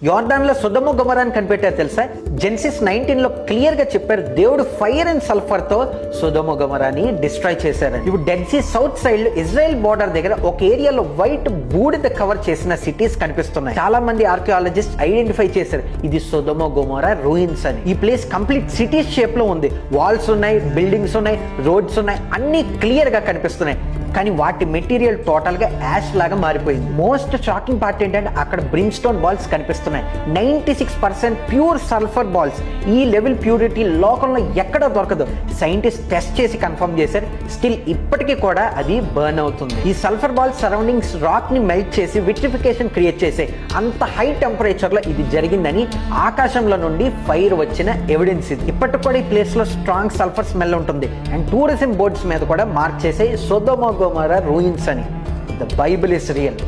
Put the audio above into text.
యోర్దాన్లో సొదొమ గొమొరాని కనిపెట్టారు తెలుసా? జెన్సిస్ 19లో క్లియర్ గా చెప్పారు, దేవుడు ఫైర్ అండ్ సల్ఫర్ తో సొదొమ గొమొరాని డిస్ట్రాయ్ చేశారని. ఇప్పుడు డెడ్ సీ సౌత్ సైడ్ లో ఇజ్రాయెల్ బోర్డర్ దగ్గర ఒక ఏరియాలో వైట్ బూడిద కవర్ చేసిన సిటీస్ కనిపిస్తున్నాయి. చాలా మంది ఆర్కియాలజిస్ట్ ఐడెంటిఫై చేశారు, ఇది సొదొమ గొమొరా రూయిన్స్ అని. ఈ ప్లేస్ కంప్లీట్ సిటీస్ షేప్ లో ఉంది. వాల్స్ ఉన్నాయి, బిల్డింగ్స్ ఉన్నాయి, రోడ్స్ ఉన్నాయి, అన్ని క్లియర్ గా కనిపిస్తున్నాయి. కానీ వాటి మెటీరియల్ టోటల్ గా యాష్ లాగా మారిపోయింది. మోస్ట్ షాకింగ్ పార్ట్ ఏంటంటే అక్కడ బ్రిమ్ స్టోన్ బాల్స్ కనిపిస్తున్నాయి. 96% ప్యూర్ సల్ఫర్ బాల్స్. ఈ లెవెల్ ప్యూరిటీ లోకంలో ఎక్కడ దొరకదు. సైంటిస్ట్ టెస్ట్ చేసి కన్ఫర్మ్ చేశారు, స్టిల్ ఇప్పటికీ కూడా అది బర్న్ అవుతుంది. ఈ సల్ఫర్ బాల్స్ సరౌండింగ్స్ రాక్ ని మెల్ట్ చేసి విట్రిఫికేషన్ క్రియేట్ చేసే అంత హై టెంపరేచర్ లో ఇది జరిగిందని ఆకాశంలో నుండి ఫైర్ వచ్చిన ఎవిడెన్స్ ఇది. ఇప్పటికి కూడా ఈ ప్లేస్ లో స్ట్రాంగ్ సల్ఫర్ స్మెల్ ఉంటుంది. అండ్ టూరిజం బోర్డ్స్ మీద కూడా మార్క్ చేసే సొదొమ గొమొరా రూయిన్స్ అని. The Bible is real.